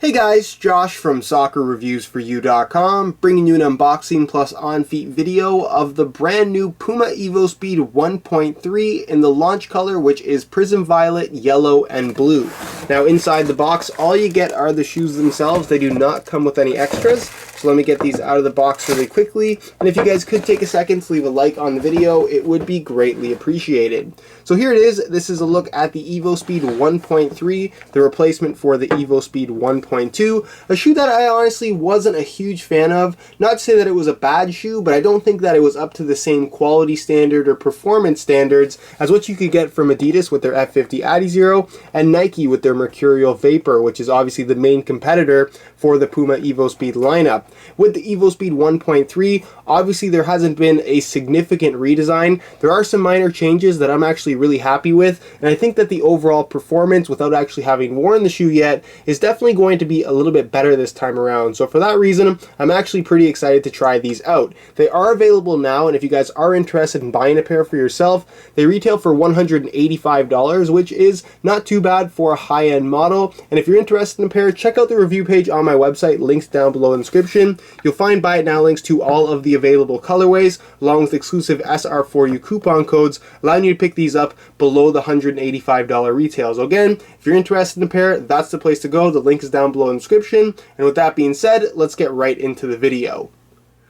Hey guys, Josh from SoccerReviewsForYou.com, bringing you an unboxing plus on-feet video of the brand new Puma evoSPEED 1.3 in the launch color, which is Prism Violet, Yellow, and Blue. Now inside the box, all you get are the shoes themselves. They do not come with any extras. So let me get these out of the box really quickly. And if you guys could take a second to leave a like on the video, it would be greatly appreciated. So here it is. This is a look at the evoSPEED 1.3, the replacement for the evoSPEED 1.2, a shoe that I honestly wasn't a huge fan of. Not to say that it was a bad shoe, but I don't think that it was up to the same quality standard or performance standards as what you could get from Adidas with their F50 Adizero and Nike with their Mercurial Vapor, which is obviously the main competitor for the Puma evoSPEED lineup. With the evoSPEED 1.3, obviously there hasn't been a significant redesign. There are some minor changes that I'm actually really happy with, and I think that the overall performance, without actually having worn the shoe yet, is definitely going to be a little bit better this time around. So for that reason, I'm actually pretty excited to try these out. They are available now, and if you guys are interested in buying a pair for yourself, they retail for $185, which is not too bad for a high-end model. And if you're interested in a pair, check out the review page on my website, links down below in the description. You'll find buy it now links to all of the available colorways, along with exclusive SR4U coupon codes, allowing you to pick these up below the $185 retail. So again, if you're interested in a pair, that's the place to go. The link is down below in the description. And with that being said, let's get right into the video.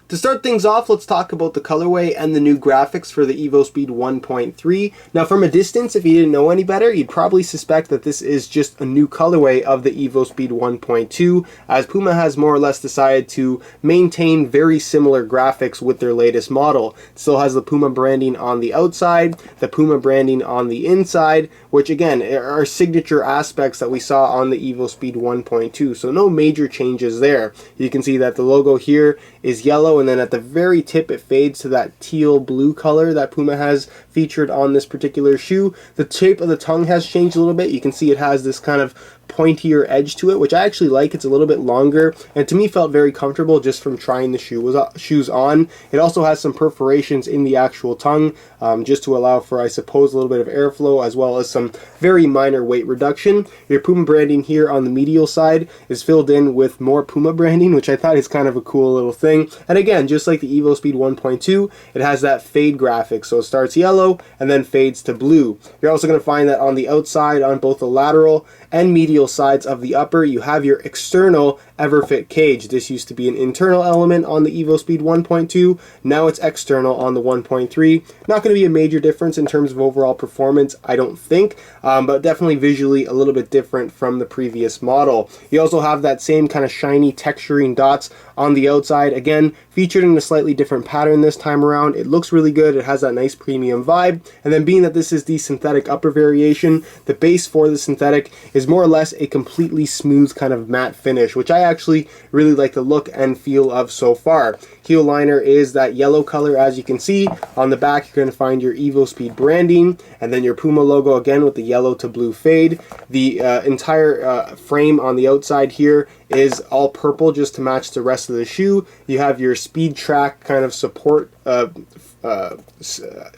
To start things off, let's talk about the colorway and the new graphics for the evoSPEED 1.3. Now from a distance, if you didn't know any better, you'd probably suspect that this is just a new colorway of the evoSPEED 1.2, as Puma has more or less decided to maintain very similar graphics with their latest model. It still has the Puma branding on the outside, the Puma branding on the inside, which again are signature aspects that we saw on the evoSPEED 1.2, so no major changes there. You can see that the logo here is yellow, and then at the very tip it fades to that teal blue color that Puma has featured on this particular shoe. The shape of the tongue has changed a little bit. You can see it has this kind of pointier edge to it, which I actually like. It's a little bit longer, and to me felt very comfortable just from trying the shoes on. It also has some perforations in the actual tongue, just to allow for, I suppose, a little bit of airflow, as well as some very minor weight reduction. Your Puma branding here on the medial side is filled in with more Puma branding, which I thought is kind of a cool little thing. And again, just like the evoSPEED 1.2, it has that fade graphic, so it starts yellow and then fades to blue. You're also going to find that on the outside, on both the lateral and medial sides of the upper, you have your external EverFit cage. This used to be an internal element on the evoSPEED 1.2. Now it's external on the 1.3. Not going to be a major difference in terms of overall performance, I don't think, but definitely visually a little bit different from the previous model. You also have that same kind of shiny texturing dots on the outside, again featured in a slightly different pattern this time around. It looks really good. It has that nice premium vibe, and then being that this is the synthetic upper variation, the base for the synthetic is more or less a completely smooth kind of matte finish, which I actually really like the look and feel of so far. Heel liner is that yellow color, as you can see. On the back, you're going to find your evoSPEED branding, and then your Puma logo again with the yellow to blue fade. The entire frame on the outside here is all purple just to match the rest of the shoe. You have your speed track kind of support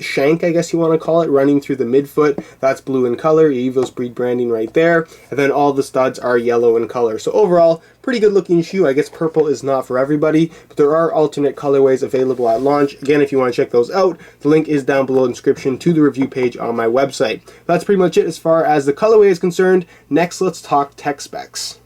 shank, I guess you want to call it, running through the midfoot. That's blue in color, your evoSPEED branding right there, and then all the studs are yellow in color. So overall, pretty good looking shoe. I guess purple is not for everybody, but there are alternate colorways available at launch. Again, if you want to check those out, the link is down below in the description to the review page on my website. That's pretty much it as far as the colorway is concerned. Next, let's talk tech specs.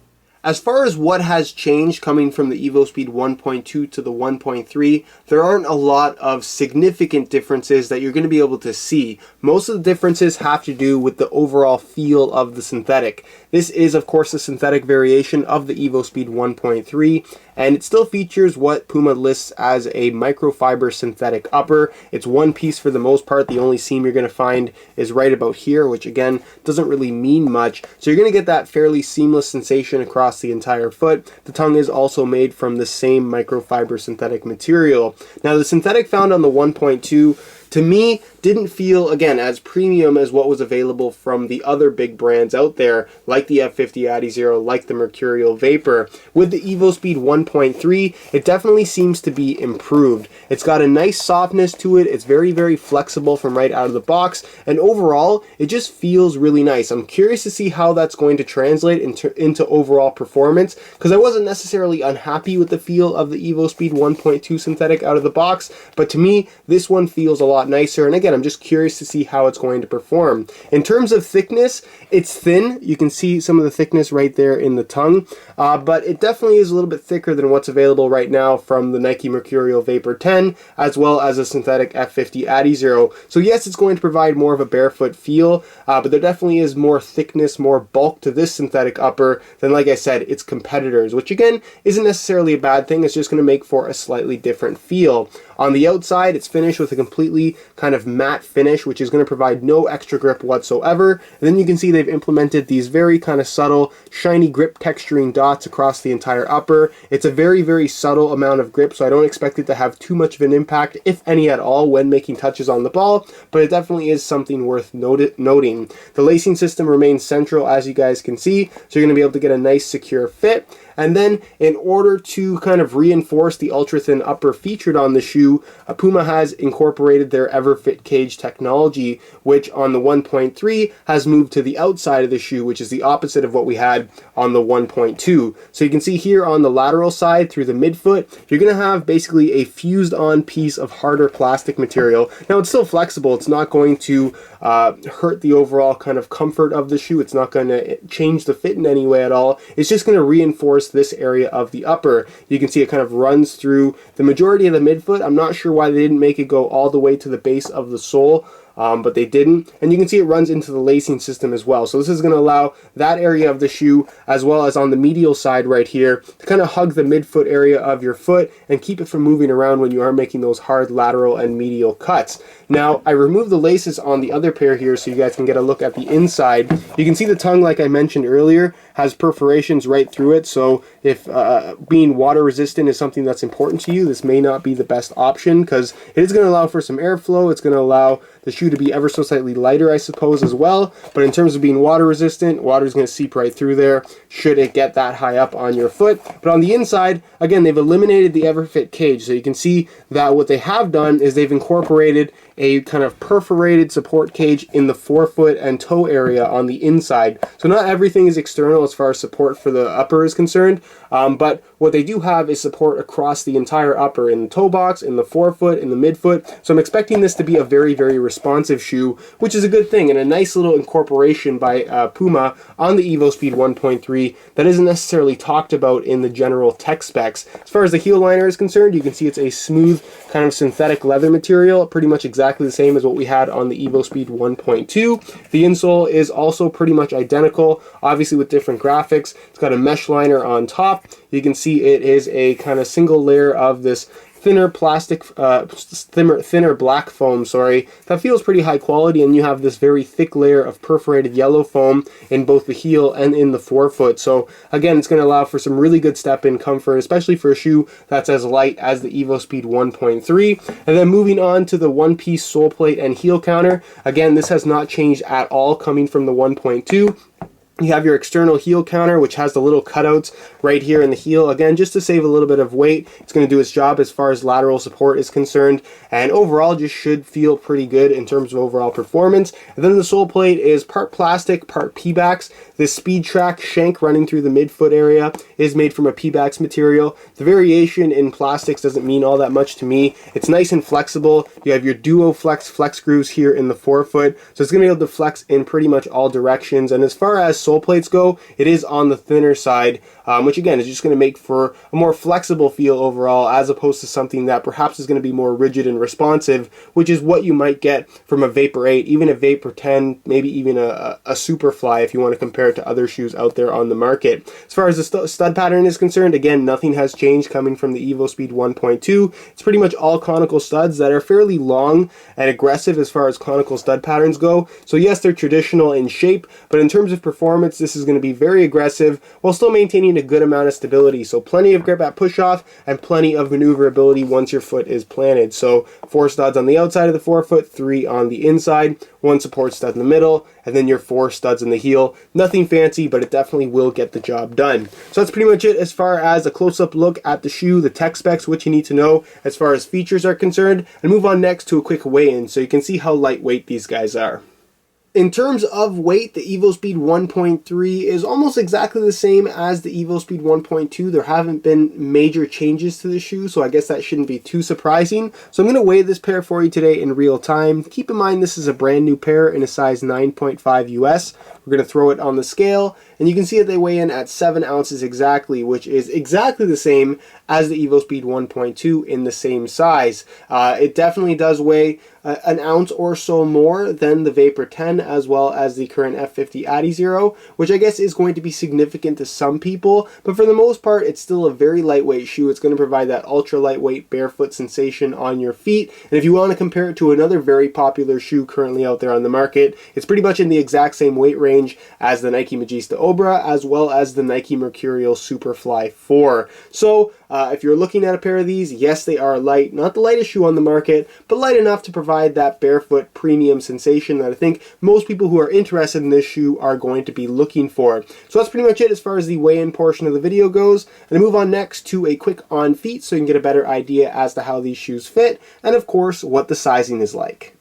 As far as what has changed coming from the evoSPEED 1.2 to the 1.3, there aren't a lot of significant differences that you're going to be able to see. Most of the differences have to do with the overall feel of the synthetic. This is, of course, a synthetic variation of the evoSPEED 1.3, and it still features what Puma lists as a microfiber synthetic upper. It's one piece for the most part. The only seam you're going to find is right about here, which again doesn't really mean much. So you're going to get that fairly seamless sensation across the entire foot. The tongue is also made from the same microfiber synthetic material. Now the synthetic found on the 1.2 to me didn't feel, again, as premium as what was available from the other big brands out there, like the F50 Adizero, like the Mercurial Vapor. With the evoSPEED 1.3, it definitely seems to be improved. It's got a nice softness to it. It's very, very flexible from right out of the box, and overall, it just feels really nice. I'm curious to see how that's going to translate into overall performance, because I wasn't necessarily unhappy with the feel of the evoSPEED 1.2 synthetic out of the box, but to me, this one feels a lot nicer, and again, I'm just curious to see how it's going to perform. In terms of thickness, it's thin. You can see some of the thickness right there in the tongue, but it definitely is a little bit thicker than what's available right now from the Nike Mercurial Vapor 10, as well as a synthetic F50 Adizero. So yes, it's going to provide more of a barefoot feel, but there definitely is more thickness, more bulk to this synthetic upper than, like I said, its competitors, which again, isn't necessarily a bad thing. It's just going to make for a slightly different feel. On the outside, it's finished with a completely kind of matte finish, which is going to provide no extra grip whatsoever. And then you can see they've implemented these very kind of subtle, shiny grip texturing dots across the entire upper. It's a very, very subtle amount of grip, so I don't expect it to have too much of an impact, if any at all, when making touches on the ball, but it definitely is something worth noting. The lacing system remains central, as you guys can see, so you're going to be able to get a nice, secure fit. And then, in order to kind of reinforce the ultra-thin upper featured on the shoe, Puma has incorporated their EverFit cage technology, which on the 1.3 has moved to the outside of the shoe, which is the opposite of what we had on the 1.2. So you can see here on the lateral side through the midfoot, you're going to have basically a fused-on piece of harder plastic material. Now, it's still flexible. It's not going to hurt the overall kind of comfort of the shoe. It's not going to change the fit in any way at all. It's just going to reinforce this area of the upper. You can see it kind of runs through the majority of the midfoot. I'm not sure why they didn't make it go all the way to the base of the sole, but they didn't. And you can see it runs into the lacing system as well. So this is going to allow that area of the shoe, as well as on the medial side right here, to kind of hug the midfoot area of your foot and keep it from moving around when you are making those hard lateral and medial cuts. Now, I removed the laces on the other pair here so you guys can get a look at the inside. You can see the tongue, like I mentioned earlier, has perforations right through it, so if being water resistant is something that's important to you, this may not be the best option, because it is going to allow for some airflow. It's going to allow the shoe to be ever so slightly lighter, I suppose, as well, but in terms of being water resistant, water is going to seep right through there should it get that high up on your foot. But on the inside, again, they've eliminated the EverFit cage, so you can see that what they have done is they've incorporated a kind of perforated support cage in the forefoot and toe area on the inside. So not everything is external as far as support for the upper is concerned, but what they do have is support across the entire upper, in the toe box, in the forefoot, in the midfoot. So I'm expecting this to be a very, very responsive shoe, which is a good thing, and a nice little incorporation by Puma on the evoSPEED 1.3 that isn't necessarily talked about in the general tech specs. As far as the heel liner is concerned, you can see it's a smooth kind of synthetic leather material, pretty much exactly the same as what we had on the evoSPEED 1.2. The insole is also pretty much identical, obviously with different graphics. It's got a mesh liner on top. You can see it is a kind of single layer of this thinner plastic, thinner black foam, that feels pretty high quality, and you have this very thick layer of perforated yellow foam in both the heel and in the forefoot. So again, it's going to allow for some really good step-in comfort, especially for a shoe that's as light as the evoSPEED 1.3. And then moving on to the one-piece sole plate and heel counter, again, this has not changed at all coming from the 1.2. You have your external heel counter, which has the little cutouts right here in the heel, again, just to save a little bit of weight. It's going to do its job as far as lateral support is concerned, and overall just should feel pretty good in terms of overall performance. And then the sole plate is part plastic, part Pebax. This Speed Track shank running through the midfoot area is made from a Pebax material. The variation in plastics doesn't mean all that much to me. It's nice and flexible. You have your Duo Flex grooves here in the forefoot, so it's going to be able to flex in pretty much all directions. And as far as sole plates go, it is on the thinner side, which again is just going to make for a more flexible feel overall, as opposed to something that perhaps is going to be more rigid and responsive, which is what you might get from a Vapor 8, even a Vapor 10, maybe even a Superfly if you want to compare it to other shoes out there on the market. As far as the stud pattern is concerned, again, nothing has changed coming from the evoSPEED 1.2. It's pretty much all conical studs that are fairly long and aggressive as far as conical stud patterns go. So yes, they're traditional in shape, but in terms of performance, performance, this is going to be very aggressive while still maintaining a good amount of stability. So plenty of grip at push-off and plenty of maneuverability once your foot is planted. So 4 studs on the outside of the forefoot, 3 on the inside, 1 support stud in the middle, and then your 4 studs in the heel. Nothing fancy, but it definitely will get the job done. So that's pretty much it as far as a close-up look at the shoe, the tech specs, what you need to know as far as features are concerned, and move on next to a quick weigh-in so you can see how lightweight these guys are. In terms of weight, the evoSPEED 1.3 is almost exactly the same as the evoSPEED 1.2. There haven't been major changes to the shoe, so I guess that shouldn't be too surprising. So I'm going to weigh this pair for you today in real time. Keep in mind this is a brand new pair in a size 9.5 US. We're going to throw it on the scale, and you can see that they weigh in at 7 ounces exactly, which is exactly the same as the evoSPEED 1.2 in the same size. It definitely does weigh an ounce or so more than the Vapor 10 as well as the current F50 Adizero, which I guess is going to be significant to some people, but for the most part it's still a very lightweight shoe. It's going to provide that ultra lightweight barefoot sensation on your feet, and if you want to compare it to another very popular shoe currently out there on the market, it's pretty much in the exact same weight range as the Nike Magista Obra as well as the Nike Mercurial Superfly 4. So if you're looking at a pair of these, yes, they are light, not the lightest shoe on the market, but light enough to provide that barefoot premium sensation that I think most people who are interested in this shoe are going to be looking for. So that's pretty much it as far as the weigh-in portion of the video goes. And I move on next to a quick on feet so you can get a better idea as to how these shoes fit, and of course what the sizing is like.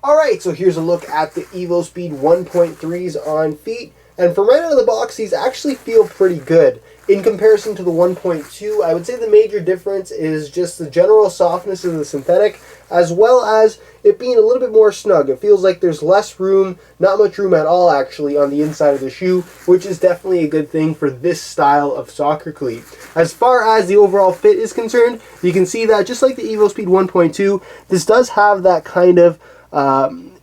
Alright, so here's a look at the evoSPEED 1.3s on feet. And from right out of the box, these actually feel pretty good. In comparison to the 1.2, I would say the major difference is just the general softness of the synthetic, as well as it being a little bit more snug. It feels like there's less room, not much room at all actually, on the inside of the shoe, which is definitely a good thing for this style of soccer cleat. As far as the overall fit is concerned, you can see that just like the evoSPEED 1.2, this does have that kind of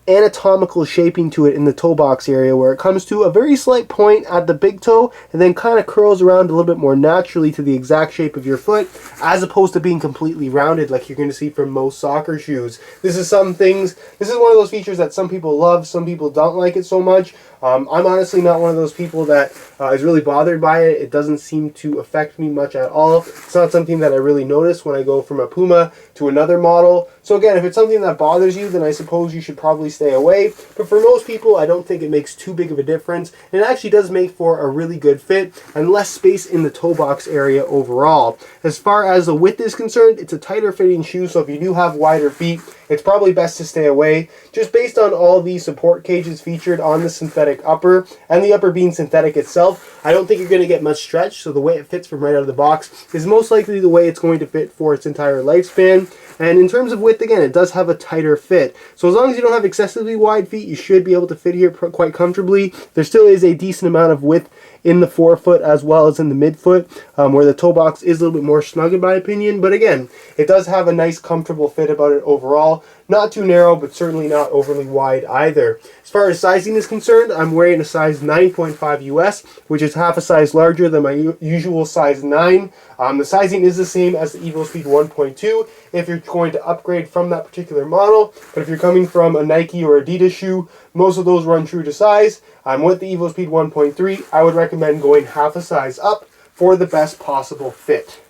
anatomical shaping to it in the toe box area, where it comes to a very slight point at the big toe and then kind of curls around a little bit more naturally to the exact shape of your foot, as opposed to being completely rounded like you're going to see from most soccer shoes. This is one of those features that some people love, some people don't like it so much. I'm honestly not one of those people that is really bothered by it. It doesn't seem to affect me much at all. It's not something that I really notice when I go from a Puma to another model. So again, if it's something that bothers you, then I suppose you should probably stay away. But for most people, I don't think it makes too big of a difference. And it actually does make for a really good fit and less space in the toe box area overall. As far as the width is concerned, it's a tighter fitting shoe, so if you do have wider feet, it's probably best to stay away, just based on all the support cages featured on the synthetic upper, and the upper being synthetic itself. I don't think you're going to get much stretch, so the way it fits from right out of the box is most likely the way it's going to fit for its entire lifespan. And in terms of width, again, it does have a tighter fit. So as long as you don't have excessively wide feet, you should be able to fit here quite comfortably. There still is a decent amount of width in the forefoot as well as in the midfoot, where the toe box is a little bit more snug in my opinion. But again, it does have a nice comfortable fit about it overall. Not too narrow, but certainly not overly wide either. As far as sizing is concerned, I'm wearing a size 9.5 US, which is half a size larger than my usual size 9. The sizing is the same as the evoSPEED 1.2 if you're going to upgrade from that particular model. But if you're coming from a Nike or Adidas shoe, most of those run true to size. With the evoSPEED 1.3, I would recommend going half a size up for the best possible fit.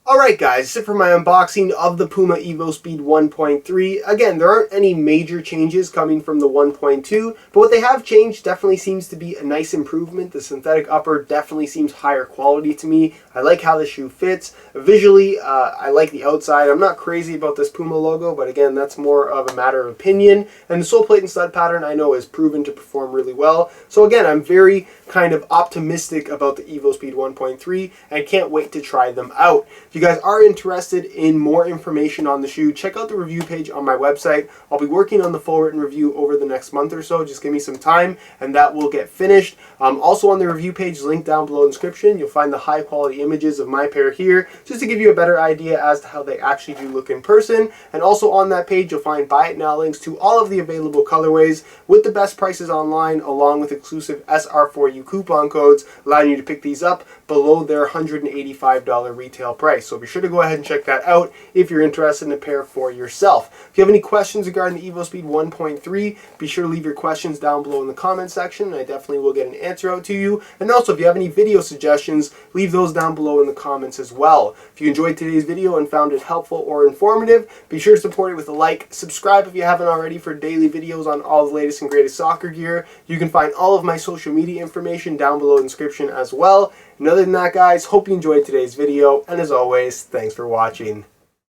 Alright guys, that's it for my unboxing of the Puma evoSPEED 1.3. Again, there aren't any major changes coming from the 1.2, but what they have changed definitely seems to be a nice improvement. The synthetic upper definitely seems higher quality to me. I like how the shoe fits. Visually, I like the outside. I'm not crazy about this Puma logo, but again, that's more of a matter of opinion. And the sole plate and stud pattern I know is proven to perform really well. So again, I'm very kind of optimistic about the evoSPEED 1.3 and can't wait to try them out. If you guys are interested in more information on the shoe, check out the review page on my website. I'll be working on the full written review over the next month or so. Just give me some time and that will get finished. Also on the review page, linked down below in the description, you'll find the high quality images of my pair here, just to give you a better idea as to how they actually do look in person. And also on that page, you'll find buy it now links to all of the available colorways with the best prices online, along with exclusive SR4U coupon codes, allowing you to pick these up below their $185 retail price. So be sure to go ahead and check that out if you're interested in a pair for yourself. If you have any questions regarding the evoSPEED 1.3, be sure to leave your questions down below in the comment section, and I definitely will get an answer out to you. And also, if you have any video suggestions, leave those down below in the comments as well. If you enjoyed today's video and found it helpful or informative, be sure to support it with a like. Subscribe if you haven't already for daily videos on all the latest and greatest soccer gear. You can find all of my social media information down below in the description as well. And other than that, guys, hope you enjoyed today's video, and as always, thanks for watching.